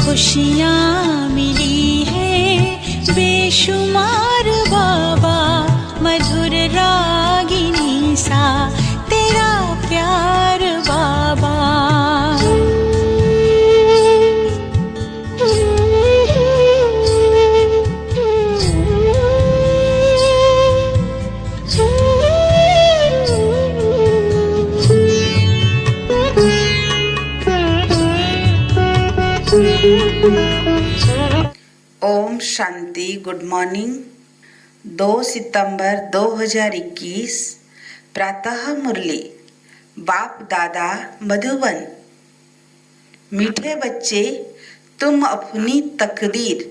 खुशियाँ मिली है बेशुमार बाबा, मधुर रागिनी सा तेरा प्यार बाबा। ओम शांति। Good morning. 2 सितंबर 2021 प्रातः मुरली। बाप दादा मधुबन। मीठे बच्चे, तुम अपनी तकदीर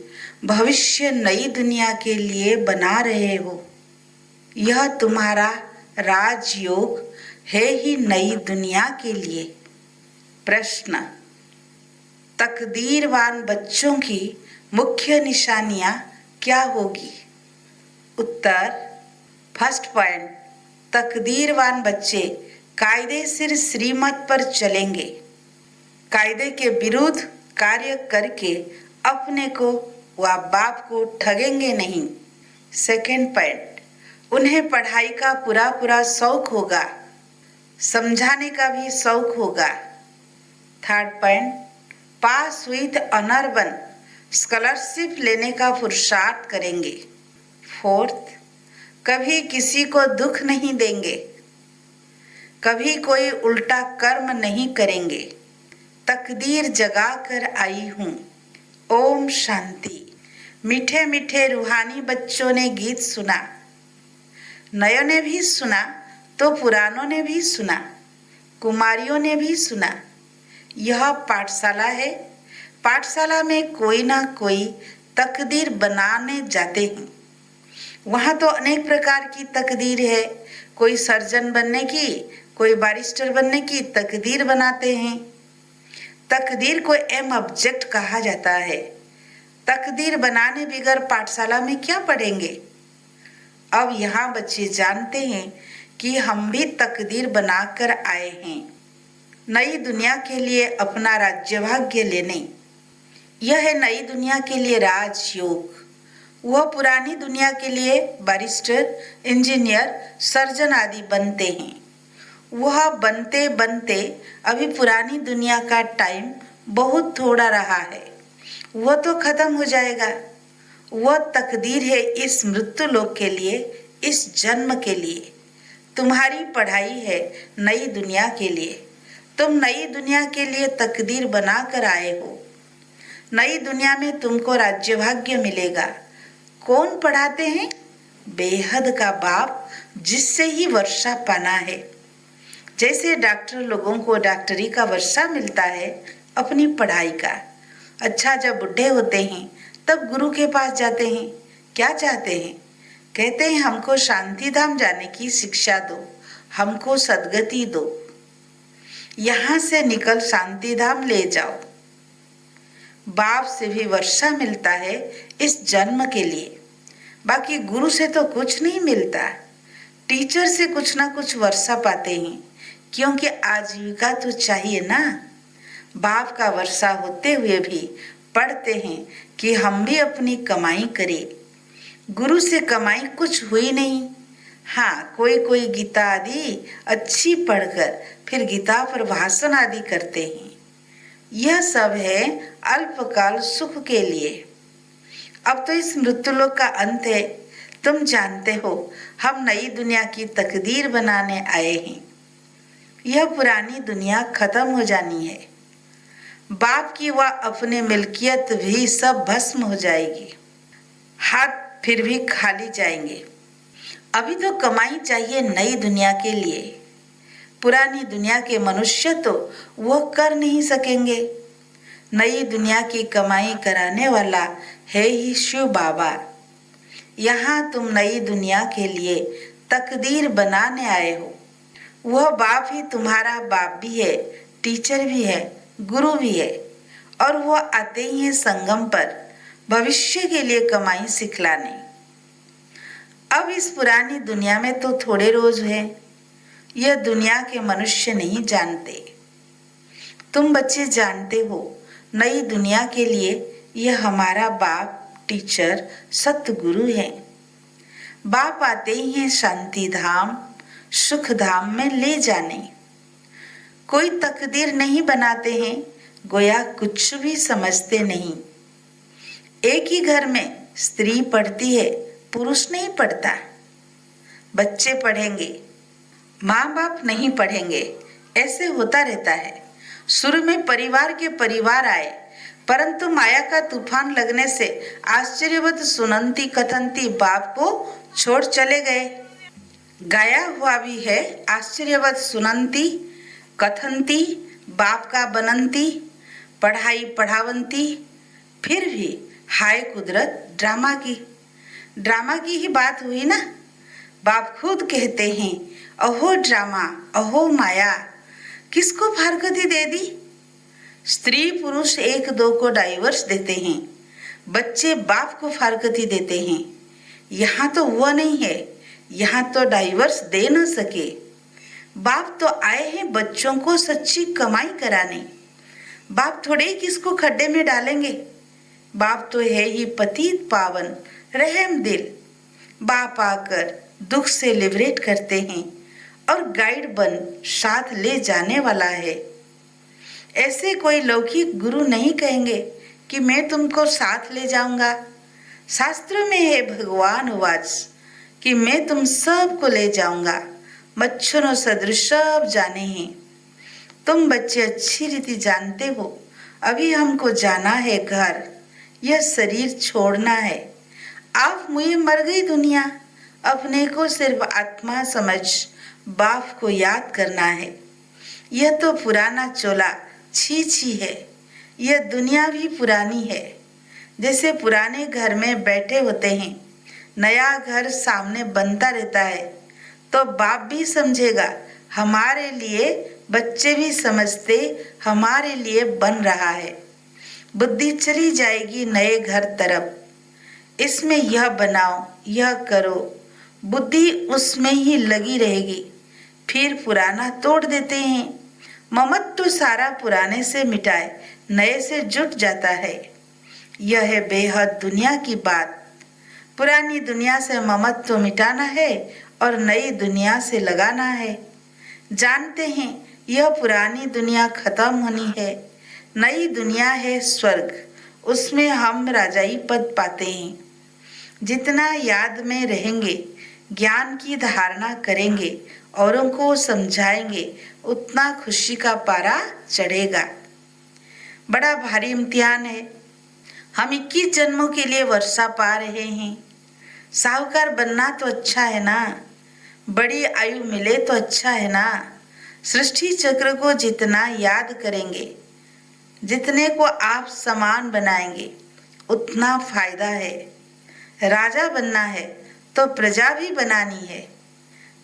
भविष्य नई दुनिया के लिए बना रहे हो। यह तुम्हारा राजयोग है ही नई दुनिया के लिए। प्रश्न, तकदीरवान बच्चों की मुख्य निशानियां क्या होगी? उत्तर, फर्स्ट पॉइंट, तकदीरवान बच्चे कायदे से श्रीमत पर चलेंगे। कायदे के विरुद्ध कार्य करके अपने को व बाप को ठगेंगे नहीं। सेकेंड पॉइंट, उन्हें पढ़ाई का पूरा शौक होगा, समझाने का भी शौक होगा। Third point, pass with honour बन स्कॉलरशिप लेने का पुरुषार्थ करेंगे। फोर्थ, कभी किसी को दुख नहीं देंगे, कभी कोई उल्टा कर्म नहीं करेंगे। तकदीर जगा कर आई हूँ। ओम शांति। मीठे मीठे रूहानी बच्चों ने गीत सुना, नयों ने भी सुना तो पुरानों ने भी सुना, कुमारियों ने भी सुना। यह पाठशाला है। पाठशाला में कोई ना कोई तकदीर बनाने जाते हैं। वहाँ तो अनेक प्रकार की तकदीर है। कोई सर्जन बनने की, कोई बैरिस्टर बनने की तकदीर बनाते हैं। तकदीर को एम ऑब्जेक्ट कहा जाता है। तकदीर बनाने बगैर पाठशाला में क्या पढ़ेंगे? अब यहाँ बच्चे जानते हैं कि हम भी तकदीर बनाकर आए हैं, नई दुनिया के लिए अपना राज्य भाग्य लेने। यह है नई दुनिया के लिए राजयोग। वह पुरानी दुनिया के लिए बैरिस्टर, इंजीनियर, सर्जन आदि बनते हैं। वह बनते बनते अभी पुरानी दुनिया का टाइम बहुत थोड़ा रहा है, वह तो खत्म हो जाएगा। वह तकदीर है इस मृत्यु लोक के लिए, इस जन्म के लिए। तुम्हारी पढ़ाई है नई दुनिया के लिए। तुम नई दुनिया के लिए तकदीर बना कर आए हो। नई दुनिया में तुमको राज्य भाग्य मिलेगा। कौन पढ़ाते हैं? बेहद का बाप, जिससे ही वर्षा पाना है। जैसे डॉक्टर लोगों को डॉक्टरी का वर्षा मिलता है अपनी पढ़ाई का। अच्छा, जब बुढ़े होते हैं तब गुरु के पास जाते हैं। क्या चाहते हैं? कहते हैं हमको शांति धाम जाने की शिक्षा दो, हमको सद्गति दो, यहाँ से निकल शांति धाम ले जाओ। बाप से भी वर्षा मिलता है इस जन्म के लिए। बाकी गुरु से तो कुछ नहीं मिलता। टीचर से कुछ ना कुछ वर्षा पाते हैं, क्योंकि आजीविका तो चाहिए ना। बाप का वर्षा होते हुए भी पढ़ते हैं कि हम भी अपनी कमाई करें। गुरु से कमाई कुछ हुई नहीं। हाँ, कोई कोई गीता आदि अच्छी पढ़कर फिर गीता पर भाषण आदि करते हैं। यह सब है अल्पकाल सुख के लिए। अब तो इस मृत्युलोक का अंत है। तुम जानते हो हम नई दुनिया की तकदीर बनाने आए हैं। यह पुरानी दुनिया खत्म हो जानी है। बाप की वह अपनी मिल्कियत भी सब भस्म हो जाएगी, हाथ फिर भी खाली जाएंगे। अभी तो कमाई चाहिए नई दुनिया के लिए। पुरानी दुनिया के मनुष्य तो वह कर नहीं सकेंगे। नई दुनिया की कमाई कराने वाला है ही शिव बाबा। यहाँ तुम नई दुनिया के लिए तकदीर बनाने आए हो। वह बाप ही तुम्हारा बाप भी है, टीचर भी है, गुरु भी है, और वह आते ही हैं संगम पर भविष्य के लिए कमाई सिखलाने। अब इस पुरानी दुनिया में तो थोड़े रोज हैं, यह दुनिया के मनुष्य नहीं जानते। तुम बच्चे जानते हो, नई दुनिया के लिए यह हमारा बाप, टीचर, सतगुरु है। बाप आते ही हैं शांति धाम, सुख धाम में ले जाने। कोई तकदीर नहीं बनाते हैं, गोया कुछ भी समझते नहीं। एक ही घर में स्त्री पढ़ती है, पुरुष नहीं पढ़ता। बच्चे पढ़ेंगे, माँ बाप नहीं पढ़ेंगे, ऐसे होता रहता है। शुरू में परिवार के परिवार आए, परंतु माया का तूफान लगने से आश्चर्यवत सुनंती कथंती बाप को छोड़ चले गए। गाया हुआ भी है, आश्चर्यवत सुनंती कथंती बाप का बनंती, पढ़ाई पढ़ावंती। फिर भी हाय कुदरत ड्रामा की ही बात हुई ना। बाप खुद कहते हैं, अहो ड्रामा, अहो माया, किसको फारकती दे दी। स्त्री पुरुष एक दो को डाइवर्स देते हैं, बच्चे बाप को फारकती देते हैं। यहाँ तो वह नहीं है, यहाँ तो डाइवर्स दे न सके। बाप तो आए हैं बच्चों को सच्ची कमाई कराने। बाप थोड़े किसको खड्डे में डालेंगे। बाप तो है ही पतित पावन रहम दिल। बाप आकर दुख से लिबरेट करते हैं और गाइड बन साथ ले जाने वाला है। ऐसे कोई लौकिक गुरु नहीं कहेंगे कि मैं तुमको साथ ले जाऊंगा। शास्त्रों में है भगवान वाच कि मैं तुम सबको ले जाऊंगा, मच्छरों सदृश सब जाने हैं। तुम बच्चे अच्छी रीति जानते हो, अभी हमको जाना है घर, यह शरीर छोड़ना है। आप मुझे मर गई दुनिया, अपने को सिर्फ आत्मा समझ बाप को याद करना है। यह तो पुराना चोला छी छी है, यह दुनिया भी पुरानी है। जैसे पुराने घर में बैठे होते हैं, नया घर सामने बनता रहता है, तो बाप भी समझेगा हमारे लिए, बच्चे भी समझते हमारे लिए बन रहा है। बुद्धि चली जाएगी नए घर तरफ, इसमें यह बनाओ, यह करो, बुद्धि उसमें ही लगी रहेगी। फिर पुराना तोड़ देते हैं। ममत्व तो सारा पुराने से मिटाए नए से जुट जाता है। यह है बेहद दुनिया की बात। पुरानी दुनिया से ममत्व तो मिटाना है और नई दुनिया से लगाना है। जानते हैं यह पुरानी दुनिया खत्म होनी है, नई दुनिया है स्वर्ग, उसमें हम राजाई पद पाते हैं। जितना याद में रहेंगे, ज्ञान की धारणा करेंगे, औरों को समझाएंगे, उतना खुशी का पारा चढ़ेगा। बड़ा भारी इम्तिहान है। हम 21 जन्मों के लिए वर्षा पा रहे हैं। साहूकार बनना तो अच्छा है ना, बड़ी आयु मिले तो अच्छा है ना। सृष्टि चक्र को जितना याद करेंगे, जितने को आप समान बनाएंगे, उतना फायदा है। राजा बनना है तो प्रजा भी बनानी है।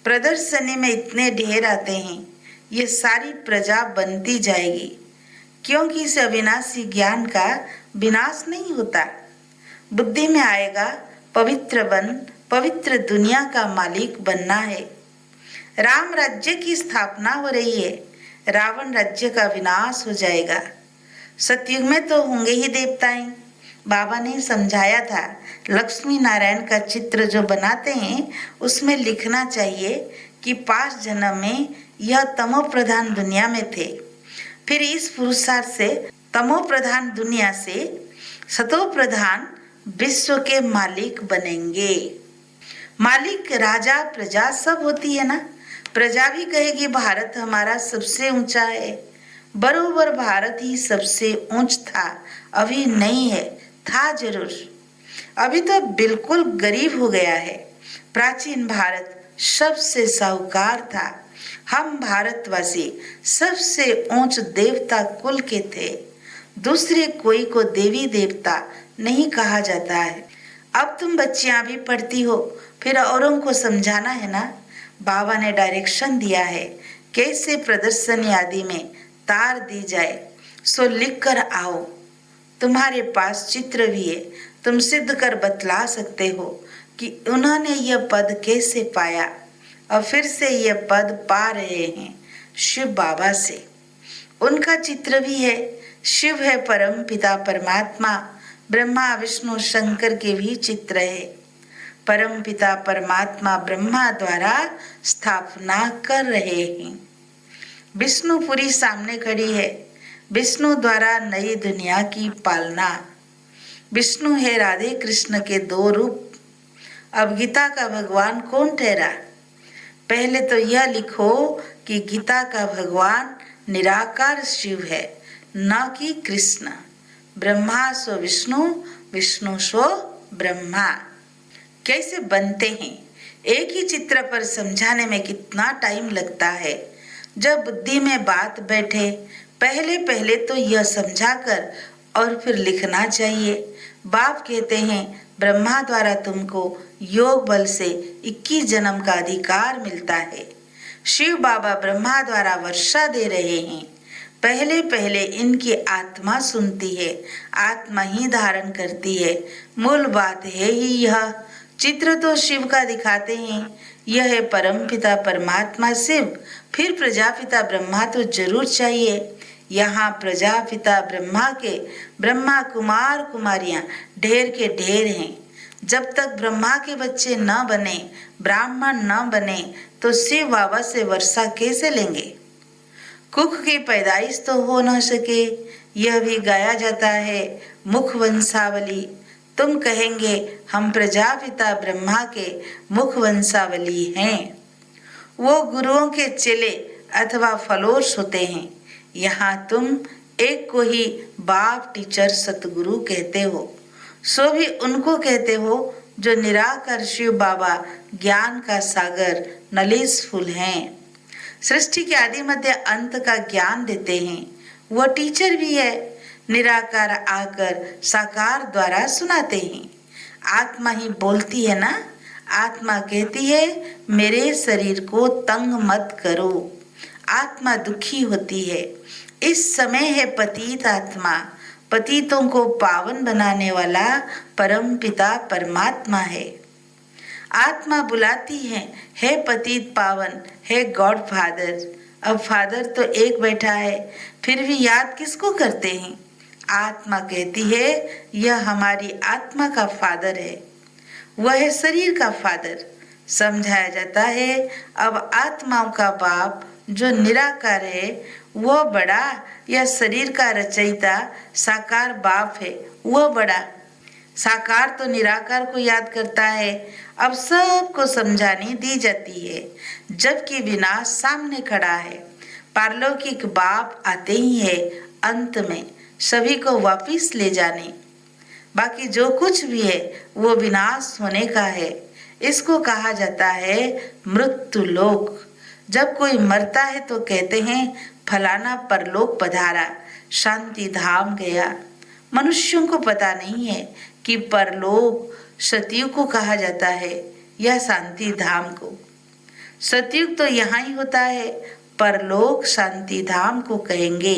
प्रदर्शनी में इतने ढेर आते हैं, ये सारी प्रजा बनती जाएगी, क्योंकि इस अविनाशी ज्ञान का विनाश नहीं होता। बुद्धि में आएगा पवित्र बन, पवित्र दुनिया का मालिक बनना है। राम राज्य की स्थापना हो रही है, रावण राज्य का विनाश हो जाएगा। सतयुग में तो होंगे ही देवताएं। बाबा ने समझाया था, लक्ष्मी नारायण का चित्र जो बनाते हैं उसमें लिखना चाहिए कि 5 जन्म में यह तमो प्रधान दुनिया में थे, फिर इस पुरुषार्थ से तमो प्रधान दुनिया से सतो प्रधान विश्व के मालिक बनेंगे। मालिक राजा प्रजा सब होती है ना। प्रजा भी कहेगी भारत हमारा सबसे ऊंचा है, बरोबर भारत ही सबसे ऊंच था, अभी नहीं है, था जरूर, अभी तो बिल्कुल गरीब हो गया है। प्राचीन भारत सबसे साहूकार था। हम भारतवासी सबसे ऊंच देवता कुल के थे। दूसरे कोई को देवी देवता नहीं कहा जाता है। अब तुम बच्चियां भी पढ़ती हो, फिर औरों को समझाना है ना। बाबा ने डायरेक्शन दिया है कैसे प्रदर्शनी आदि में तार दी जाए, सो लिख कर आओ। तुम्हारे पास चित्र भी है, तुम सिद्ध कर बतला सकते हो कि उन्होंने यह पद कैसे पाया और फिर से यह पद पा रहे हैं शिव बाबा से। उनका चित्र भी है। शिव है परम पिता परमात्मा, ब्रह्मा विष्णु शंकर के भी चित्र है। परम पिता परमात्मा ब्रह्मा द्वारा स्थापना कर रहे हैं। विष्णुपुरी सामने खड़ी है। विष्णु द्वारा नई दुनिया की पालना। विष्णु है राधे कृष्ण के दो रूप। अब गीता का भगवान कौन ठहरा? पहले तो यह लिखो कि गीता का भगवान निराकार शिव है, न कि कृष्ण। ब्रह्मा सो विष्णु, विष्णु सो ब्रह्मा। कैसे बनते हैं? एक ही चित्र पर समझाने में कितना टाइम लगता है। जब बुद्धि में बात बैठे, पहले पहले तो यह समझाकर और फिर लिखना चाहिए। बाप कहते हैं ब्रह्मा द्वारा तुमको योग बल से 21 जन्म का अधिकार मिलता है। शिव बाबा ब्रह्मा द्वारा वर्षा दे रहे हैं। पहले पहले इनकी आत्मा सुनती है, आत्मा ही धारण करती है। मूल बात है ही यह। चित्र तो शिव का दिखाते हैं। यह है परम पिता परमात्मा शिव, फिर प्रजापिता ब्रह्मा तो जरूर चाहिए। यहाँ प्रजापिता ब्रह्मा के ब्रह्मा कुमार कुमारियां ढेर के ढेर हैं। जब तक ब्रह्मा के बच्चे न बने, ब्राह्मण न बने, तो शिव बाबा से वर्षा कैसे लेंगे? कुख की पैदाइश तो हो न सके, यह भी गाया जाता है। मुख वंशावली। तुम कहेंगे हम प्रजापिता ब्रह्मा के मुख वंशावली हैं। वो गुरुओं के चेले अथवा फलोश होते हैं। यहाँ तुम एक को ही बाप टीचर सतगुरु कहते हो, सो भी उनको कहते हो जो निराकार शिव बाबा ज्ञान का सागर नलेसफुल हैं। सृष्टि के आदि मध्य अंत का ज्ञान देते हैं। वह टीचर भी है। निराकार आकर साकार द्वारा सुनाते हैं। आत्मा ही बोलती है ना। आत्मा कहती है मेरे शरीर को तंग मत करो। आत्मा दुखी होती है। इस समय है पतित आत्मा। पतितों को पावन बनाने वाला परम पिता परमात्मा है। आत्मा बुलाती है पतित पावन, है गॉड फादर। अब फादर तो एक बैठा है, फिर भी याद किसको करते हैं? आत्मा कहती है यह हमारी आत्मा का फादर है, वह है शरीर का फादर। समझाया जाता है अब आत्माओं का बाप जो निराकार है वह बड़ा, या शरीर का रचयिता साकार बाप है वह बड़ा। साकार तो निराकार को याद करता है। अब सबको समझानी दी जाती है, जबकि विनाश सामने खड़ा है। पारलौकिक बाप आते ही है अंत में सभी को वापिस ले जाने। बाकी जो कुछ भी है वो विनाश होने का है। इसको कहा जाता है मृत्यु लोक। जब कोई मरता है तो कहते हैं फलाना परलोक पधारा, शांति धाम गया। मनुष्यों को पता नहीं है कि परलोक सतयुग को कहा जाता है या शांति धाम को। सतयुग तो यहाँ ही होता है, परलोक शांति धाम को कहेंगे।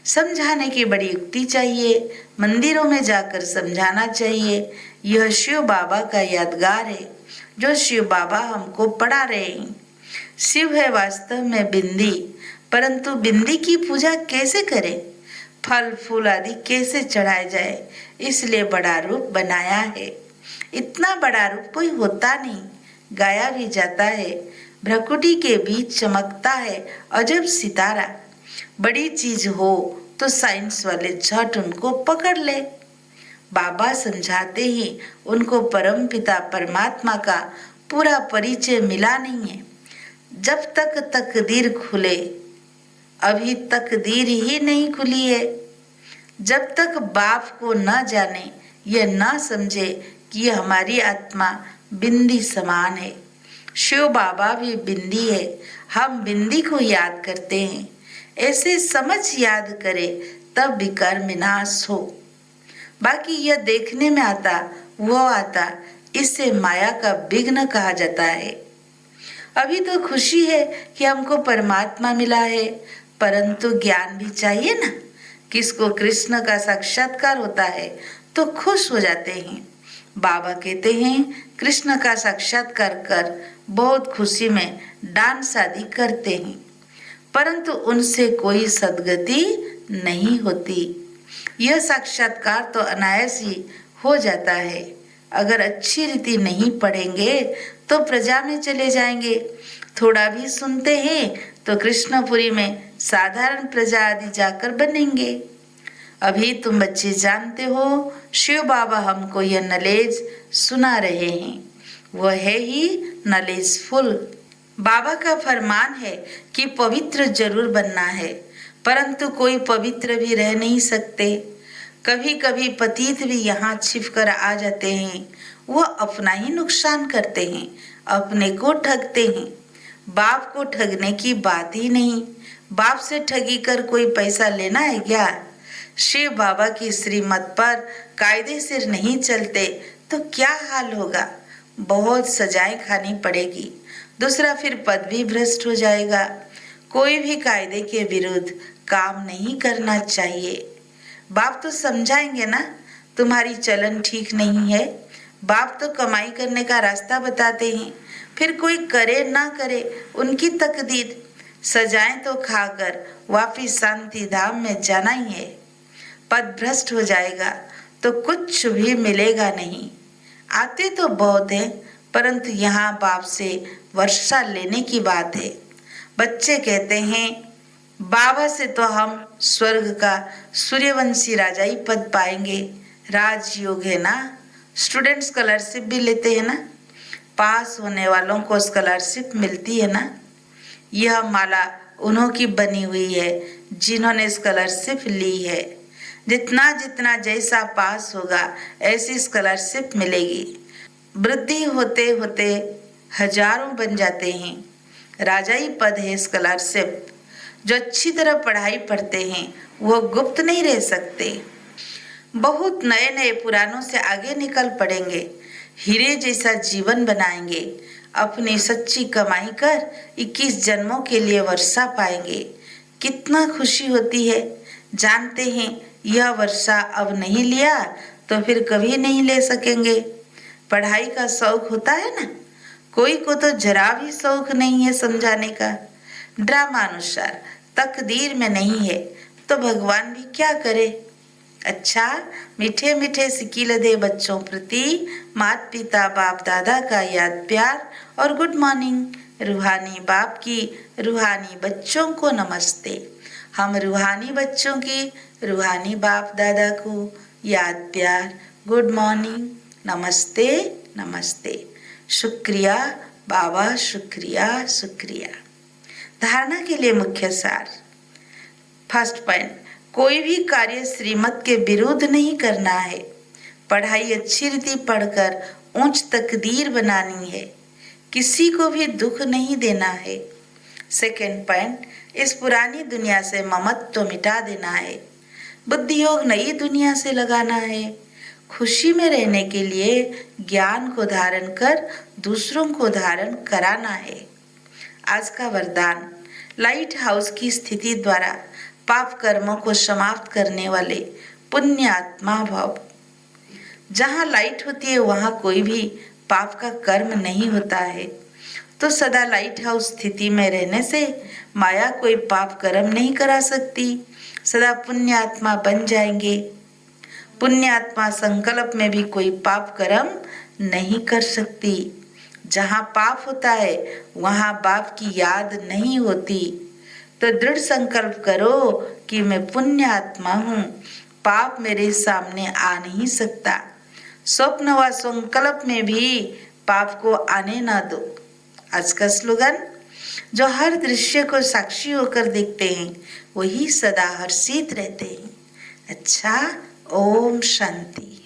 समझाने की बड़ी युक्ति चाहिए। मंदिरों में जाकर समझाना चाहिए। यह शिव बाबा का यादगार है जो शिव बाबा हमको पढ़ा रहे हैं। शिव है वास्तव में बिंदी, परंतु बिंदी की पूजा कैसे करें? फल फूल आदि कैसे चढ़ाए जाए, इसलिए बड़ा रूप बनाया है। इतना बड़ा रूप कोई होता नहीं। गाया भी जाता है भ्रकुटी के बीच चमकता है अजब सितारा। बड़ी चीज हो तो साइंस वाले झट उनको पकड़ ले। बाबा समझाते ही उनको परम पिता परमात्मा का पूरा परिचय मिला नहीं है। जब तक तकदीर खुले अभी तकदीर ही नहीं खुली है। जब तक बाप को न जाने, यह न समझे कि यह हमारी आत्मा बिंदी समान है। शिव बाबा भी बिंदी है, हम बिंदी को याद करते हैं। ऐसे समझ याद करे तब विकार विनाश हो। बाकी यह देखने में आता वो आता, इससे माया का विघ्न कहा जाता है। अभी तो खुशी है कि हमको परमात्मा मिला है, परंतु ज्ञान भी चाहिए ना। किसको कृष्ण का साक्षात्कार होता है तो खुश हो जाते हैं। बाबा कहते हैं कृष्ण का साक्षात्कार कर बहुत खुशी में डांस आदि करते हैं, परंतु उनसे कोई सद्गति नहीं होती। यह साक्षात्कार तो अनायास ही हो जाता है। अगर अच्छी रीति नहीं पढ़ेंगे तो प्रजा में चले जाएंगे। थोड़ा भी सुनते हैं तो कृष्णपुरी में साधारण प्रजा आदि जाकर बनेंगे। अभी तुम बच्चे जानते हो शिव बाबा हमको यह नॉलेज सुना रहे हैं, वह है ही नॉलेजफुल। बाबा का फरमान है कि पवित्र जरूर बनना है, परंतु कोई पवित्र भी रह नहीं सकते। कभी कभी पतित भी यहाँ छिप कर आ जाते हैं। वह अपना ही नुकसान करते हैं, अपने को ठगते हैं। बाप को ठगने की बात ही नहीं। बाप से ठगी कर कोई पैसा लेना है क्या? शिव बाबा की श्रीमत पर कायदे से नहीं चलते तो क्या हाल होगा? बहुत सजाएं खानी पड़ेगी। दूसरा फिर पद भी भ्रष्ट हो जाएगा। कोई भी कायदे के विरुद्ध काम नहीं करना चाहिए। बाप तो समझाएंगे ना, तुम्हारी चलन ठीक नहीं है। बाप तो कमाई करने का रास्ता बताते हैं, फिर कोई करे ना करे उनकी तकदीर। सजाएं तो खाकर वापिस शांति धाम में जाना ही है। पद भ्रष्ट हो जाएगा तो कुछ भी मिलेगा नहीं। आते तो बहुत है, परंतु यहाँ बाप से वर्षा लेने की बात है। बच्चे कहते हैं बाबा से तो हम स्वर्ग का सूर्यवंशी राजा ही पद पाएंगे। राजयोग है ना। स्टूडेंट स्कॉलरशिप भी लेते हैं ना, पास होने वालों को स्कॉलरशिप मिलती है ना। यह माला उन्हों की बनी हुई है जिन्होंने स्कॉलरशिप ली है। जितना जितना जैसा पास होगा ऐसी स्कॉलरशिप मिलेगी। वृद्धि होते होते हजारों बन जाते हैं। राजाई पद है स्कॉलरशिप। जो अच्छी तरह पढ़ाई पढ़ते हैं वो गुप्त नहीं रह सकते। बहुत नए नए पुरानों से आगे निकल पड़ेंगे। हीरे जैसा जीवन बनाएंगे। अपनी सच्ची कमाई कर 21 जन्मों के लिए वर्षा पाएंगे। कितना खुशी होती है। जानते हैं यह वर्षा अब नहीं लिया तो फिर कभी नहीं ले सकेंगे। पढ़ाई का शौक होता है ना, कोई को तो जरा भी शौक नहीं है समझाने का। ड्रामा अनुसार तकदीर में नहीं है तो भगवान भी क्या करे। अच्छा, मीठे मीठे सिकील दे बच्चों प्रति माता पिता बाप दादा का याद प्यार और गुड मॉर्निंग। रूहानी बाप की रूहानी बच्चों को नमस्ते। हम रूहानी बच्चों की रूहानी बाप दादा को याद प्यार गुड मॉर्निंग नमस्ते नमस्ते। शुक्रिया बाबा, शुक्रिया शुक्रिया। धारणा के लिए मुख्य सार। फर्स्ट पॉइंट, कोई भी कार्य श्रीमत के विरुद्ध नहीं करना है। पढ़ाई अच्छी रीति पढ़कर ऊंच तकदीर बनानी है। किसी को भी दुख नहीं देना है। सेकेंड पॉइंट, इस पुरानी दुनिया से ममत्व मिटा देना है। बुद्धि योग नई दुनिया से लगाना है। खुशी में रहने के लिए ज्ञान को धारण कर दूसरों को धारण कराना है। आज का वरदान, लाइट हाउस की स्थिति द्वारा पाप कर्मों को समाप्त करने वाले पुण्य आत्मा भव। जहाँ लाइट होती है वहाँ कोई भी पाप का कर्म नहीं होता है। तो सदा लाइट हाउस स्थिति में रहने से माया कोई पाप कर्म नहीं करा सकती। सदा पुण्य आत्मा बन जाएंगे। पुण्य आत्मा संकल्प में भी कोई पाप कर्म नहीं कर सकती। जहाँ पाप होता है वहाँ बाप की याद नहीं होती। तो दृढ़ संकल्प करो कि मैं पुण्य आत्मा हूँ, पाप मेरे सामने आ नहीं सकता। स्वप्न व संकल्प में भी पाप को आने ना दो। आज का स्लोगन, जो हर दृश्य को साक्षी होकर देखते हैं वही सदा हर्षित रहते हैं। अच्छा, ओम शांति।